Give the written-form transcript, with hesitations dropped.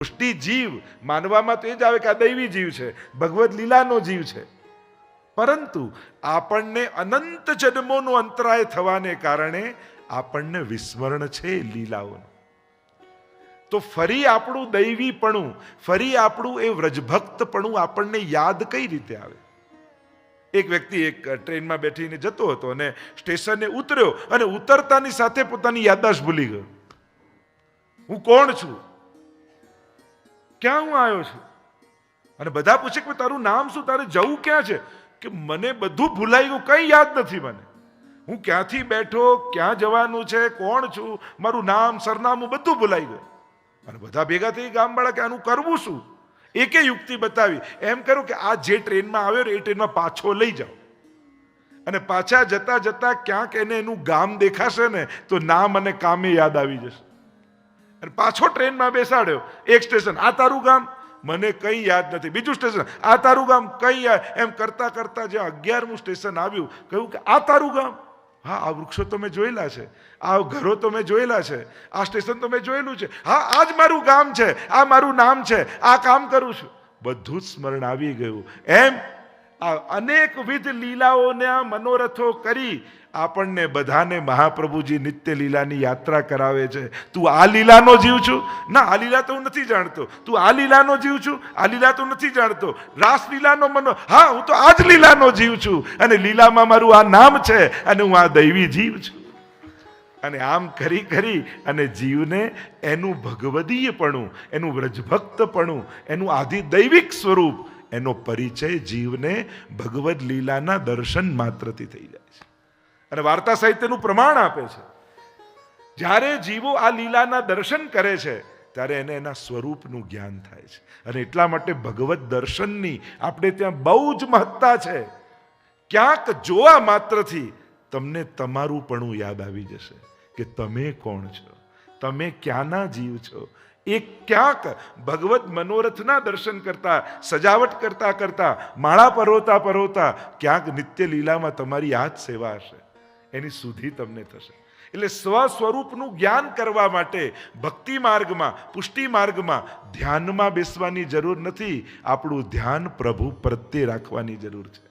પુષ્ટિ જીવ માનવામાં તો એ જ આવે કે આ દૈવી જીવ છે, ભગવદ લીલાનો જીવ છે, પરંતુ આપણને અનંત જન્મોનો અંતરાય થવાને કારણે આપણને વિસ્મરણ છે લીલાઓનું. તો ફરી આપણું દૈવીપણું, ફરી આપણું એ વ્રજભક્તપણું આપણને યાદ કઈ રીતે આવે? એક વ્યક્તિ એક ટ્રેનમાં બેઠીને જતો હતો અને સ્ટેશને ઉતર્યો અને ઉતરતાની સાથે પોતાની યાદદાસ્ત ભૂલી ગયો. હું કોણ છું, ક્યાં હું આવ્યો છું? અને બધા પૂછે કે તારું નામ શું, તારે જવું ક્યાં છે? કે મને બધું ભૂલાઈ ગયું, કંઈ યાદ નથી મને. હું ક્યાંથી બેઠો, ક્યાં જવાનું છે, કોણ છું, મારું નામ સરનામું બધું ભૂલાઈ ગયું. અને બધા ભેગા થઈ ગામવાળા કે આનું કરવું શું? એકે યુક્તિ બતાવી, એમ કરો કે આ જે ટ્રેનમાં આવ્યો એ ટ્રેનમાં પાછો લઈ જાઓ, અને પાછા જતા જતા ક્યાંક એને એનું ગામ દેખાશે ને તો નામ અને કામે યાદ આવી જશે. અને પાછો ટ્રેનમાં બેસાડ્યો. એક સ્ટેશન, આ તારું ગામ, મને કંઈ યાદ નથી. બીજું સ્ટેશન, આ તારું ગામ, કંઈ યાદ. એમ કરતા કરતા જે 11મું સ્ટેશન આવ્યું, કહ્યું કે આ તારું ગામ, હા આ વૃક્ષો તો મેં જોયેલા છે, આ ઘરો તો મેં જોયેલા છે, આ સ્ટેશન તો મેં જોયેલું છે, હા આ જ મારું ગામ છે, આ મારું નામ છે, આ કામ કરું છું. બધું જ સ્મરણ આવી ગયું. એમ આ અનેકવિધ લીલાઓના મનોરથો કરી આપણને બધાને મહાપ્રભુજી નિત્ય લીલાની યાત્રા કરાવે છે. તું આ લીલાનો જીવ છું? ના, આ લીલા તો હું નથી જાણતો. તું આ લીલાનો જીવ છું? આ લીલા તો નથી જાણતો. રાસ લીલાનો મનો, હા હું તો આ જ લીલાનો જીવ છું, અને લીલામાં મારું આ નામ છે, અને હું આ દૈવી જીવ છું. અને આમ કરી કરી અને જીવને એનું ભગવદીયપણું, એનું વ્રજભક્તપણું, એનું આદિ દૈવિક સ્વરૂપ, એનો પરિચય જીવને ભગવદ લીલાના દર્શન માત્રથી થઈ જાય છે. અને વાર્તા સાહિત્યનું પ્રમાણ આપે છે, જ્યારે જીવો આ લીલાના દર્શન કરે છે ત્યારે એને એના સ્વરૂપનું જ્ઞાન થાય છે. અને એટલા માટે ભગવત દર્શનની આપણે ત્યાં બહુ જ મહત્તા છે. ક્યાંક જોવા માત્રથી તમને તમારુંપણું યાદ આવી જશે કે તમે કોણ છો, તમે ક્યાંના જીવ છો. એ ક્યાંક ભગવત મનોરથના દર્શન કરતા, સજાવટ કરતા કરતા, માળા પરોતા પરોતા ક્યાંક નિત્ય લીલામાં તમારી આ જ સેવા હશે, એની સુધી તમને થશે. એટલે સ્વ સ્વરૂપનું જ્ઞાન કરવા માટે ભક્તિ માર્ગમાં, પુષ્ટિ માર્ગમાં ધ્યાનમાં બેસવાની જરૂર નથી. આપણું ધ્યાન પ્રભુ પ્રત્યે રાખવાની જરૂર છે.